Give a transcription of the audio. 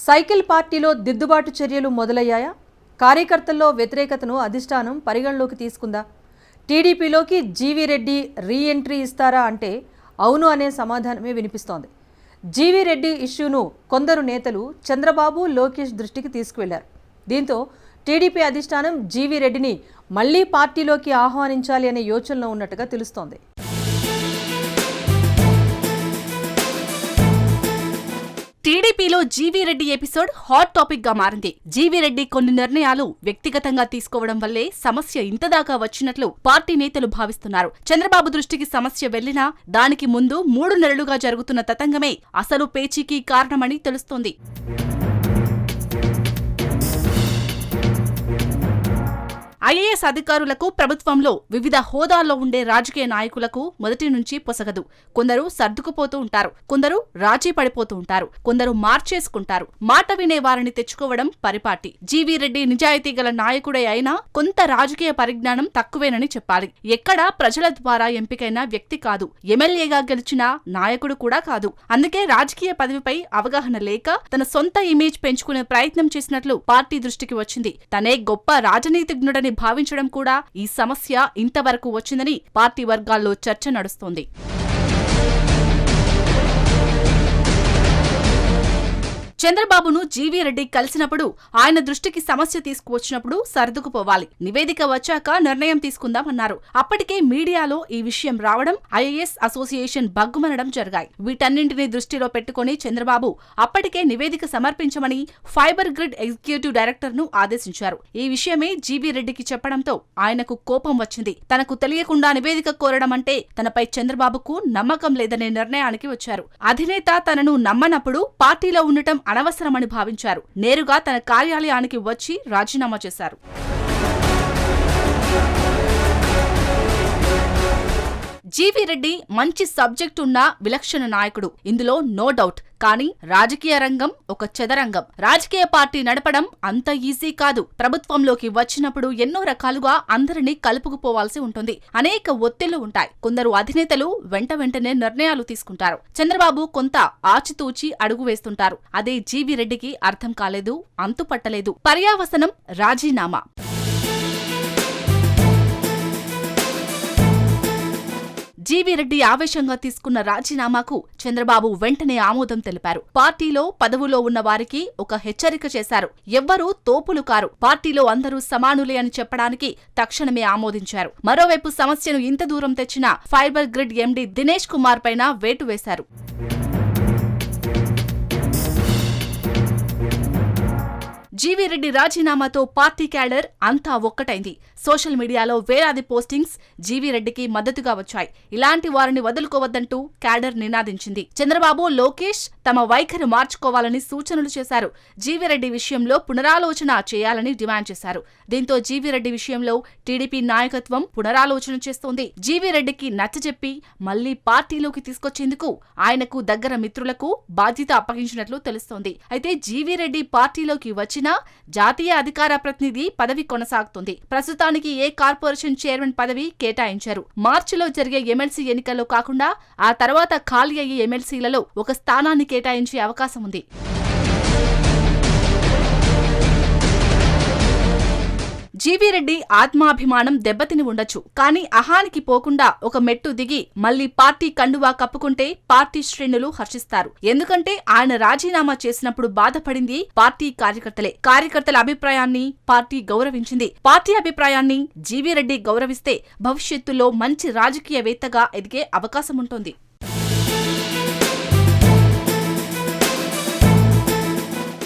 Cycle పార్టీలో దిద్దుబాటు చర్యలు మొదలయ్యాయా? కార్యకర్తల్లో వ్యతిరేకతను అధిష్టానం పరిగణలోకి తీసుకుందా? టీడీపీలోకి జీవీ రెడ్డి రీ ఎంట్రీ ఇస్తారా అంటే అవును అనే సమాధానమే వినిపిస్తోంది. జీవీ రెడ్డి ఇష్యూను కొందరు నేతలు చంద్రబాబు, లోకేష్ దృష్టికి తీసుకువెళ్లారు. దీంతో టీడీపీ అధిష్టానం జీవీ రెడ్డిని మళ్లీ పార్టీలోకి ఆహ్వానించాలి అనే యోచనలో ఉన్నట్టుగా తెలుస్తోంది. టీడీపీలో GV Reddy episode hot topic గా మారింది. జీవీ రెడ్డి కొన్ని నిర్ణయాలు వ్యక్తిగతంగా తీసుకోవడం వల్లే సమస్య ఇంతదాకా వచ్చినట్లు పార్టీ నేతలు భావిస్తున్నారు. చంద్రబాబు దృష్టికి సమస్య వెళ్లినా దానికి ముందు 3 నెలలుగా జరుగుతున్న తతంగమే అసలు పేచీకి కారణమని తెలుస్తోంది. ఐఏఎస్ అధికారులకు, ప్రభుత్వంలో వివిధ హోదాల్లో ఉండే రాజకీయ నాయకులకు మొదటి నుంచి పొసగదు. కొందరు సర్దుకుపోతూ ఉంటారు, కొందరు రాజీ పడిపోతూ ఉంటారు, కొందరు మార్చేసుకుంటారు. మాట వినే వారిని తెచ్చుకోవడం పరిపాటి. జీవీ రెడ్డి నిజాయితీ గల నాయకుడే అయినా కొంత రాజకీయ పరిజ్ఞానం తక్కువేనని చెప్పాలి. ఎక్కడా ప్రజల ద్వారా ఎంపికైన వ్యక్తి కాదు, ఎమ్మెల్యేగా గెలిచిన నాయకుడు కూడా కాదు. అందుకే రాజకీయ పదవిపై అవగాహన లేక తన సొంత ఇమేజ్ పెంచుకునే ప్రయత్నం చేసినట్లు పార్టీ దృష్టికి వచ్చింది. తనే గొప్ప రాజనీతిజ్ఞుడని భావించడం కూడా ఈ సమస్య ఇంతవరకు వచ్చిందని పార్టీ వర్గాల్లో చర్చ నడుస్తోంది. చంద్రబాబును జీవీ రెడ్డి కలిసినప్పుడు ఆయన దృష్టికి సమస్య తీసుకువచ్చినప్పుడు సర్దుకుపోవాలి, నివేదిక వచ్చాక నిర్ణయం తీసుకుందామన్నారు. అప్పటికే మీడియాలో ఈ విషయం రావడం, ఐఏఎస్ అసోసియేషన్ బగ్గుమనడం జరిగాయి. వీటన్నింటినీ దృష్టిలో పెట్టుకుని చంద్రబాబు అప్పటికే నివేదిక సమర్పించమని ఫైబర్ గ్రిడ్ ఎగ్జిక్యూటివ్ డైరెక్టర్ ను ఆదేశించారు. ఈ విషయమే జీవీ రెడ్డికి చెప్పడంతో ఆయనకు కోపం వచ్చింది. తనకు తెలియకుండా నివేదిక కోరడం అంటే తనపై చంద్రబాబుకు నమ్మకం లేదనే నిర్ణయానికి వచ్చారు. అధినేత తనను నమ్మనప్పుడు పార్టీలో ఉండటం అనవసరమని భావించారు. నేరుగా తన కార్యాలయానికి వచ్చి రాజీనామా చేశారు. జీవీ రెడ్డి మంచి సబ్జెక్ట్ ఉన్న విలక్షణ నాయకుడు, ఇందులో నో డౌట్. కానీ రాజకీయ రంగం ఒక చదరంగం. రాజకీయ పార్టీ నడపడం అంత ఈజీ కాదు. ప్రభుత్వంలోకి వచ్చినప్పుడు ఎన్నో రకాలుగా అందరినీ కలుపుకుపోవాల్సి ఉంటుంది. అనేక ఒత్తిళ్లు ఉంటాయి. కొందరు అధినేతలు వెంటనే నిర్ణయాలు తీసుకుంటారు. చంద్రబాబు కొంత ఆచితూచి అడుగు వేస్తుంటారు. అదే జీవీ రెడ్డికి అర్థం కాలేదు, అంతుపట్టలేదు. పర్యావసనం రాజీనామా. జీవీ రెడ్డి ఆవేశంగా తీసుకున్న రాజీనామాకు చంద్రబాబు వెంటనే ఆమోదం తెలిపారు. పార్టీలో పదవులో ఉన్న వారికి ఒక హెచ్చరిక చేశారు. ఎవ్వరూ తోపులు కారు, పార్టీలో అందరూ సమానులే అని చెప్పడానికి తక్షణమే ఆమోదించారు. మరోవైపు సమస్యను ఇంత దూరం తెచ్చిన fibre grid MD Dinesh Kumar పైన వేటు వేశారు. జీవీ రెడ్డి రాజీనామాతో పార్టీ క్యాడర్ అంతా ఒక్కటైంది. సోషల్ మీడియాలో వేలాది పోస్టింగ్స్ జీవీ రెడ్డికి మద్దతుగా వచ్చాయి. ఇలాంటి వారిని వదులుకోవద్దంటూ క్యాడర్ నినాదించింది. చంద్రబాబు, లోకేష్ తమ వైఖరి మార్చుకోవాలని సూచనలు చేశారు. జీవీ రెడ్డి విషయంలో పునరాలోచన చేయాలని డిమాండ్ చేశారు. దీంతో జీవీ రెడ్డి విషయంలో టీడీపీ నాయకత్వం పునరాలోచన చేస్తోంది. జీవీ రెడ్డికి నచ్చజెప్పి మళ్లీ పార్టీలోకి తీసుకొచ్చేందుకు ఆయనకు దగ్గర మిత్రులకు బాధ్యత అప్పగించినట్లు తెలుస్తోంది. అయితే జీవీ రెడ్డి పార్టీలోకి వచ్చిన జాతీయ అధికార ప్రతినిధి పదవి కొనసాగుతుంది. ప్రస్తుతానికి ఏ కార్పొరేషన్ చైర్మన్ పదవి కేటాయించారు. మార్చిలో జరిగే ఎమ్మెల్సీ ఎన్నికల్లో కాకుండా ఆ తర్వాత ఖాళీ అయ్యే ఎమ్మెల్సీలలో ఒక స్థానాన్ని కేటాయించే అవకాశం ఉంది. జీవీ రెడ్డి ఆత్మాభిమానం దెబ్బతిని ఉండొచ్చు. కానీ అహానికి పోకుండా ఒక మెట్టు దిగి మళ్లీ పార్టీ కండువా కప్పుకుంటే పార్టీ శ్రేణులు హర్షిస్తారు. ఎందుకంటే ఆయన రాజీనామా చేసినప్పుడు బాధపడింది పార్టీ కార్యకర్తలే. కార్యకర్తల అభిప్రాయాన్ని పార్టీ గౌరవించింది. పార్టీ అభిప్రాయాన్ని జీవీ రెడ్డి గౌరవిస్తే భవిష్యత్తులో మంచి రాజకీయవేత్తగా ఎదిగే అవకాశం ఉంటుంది.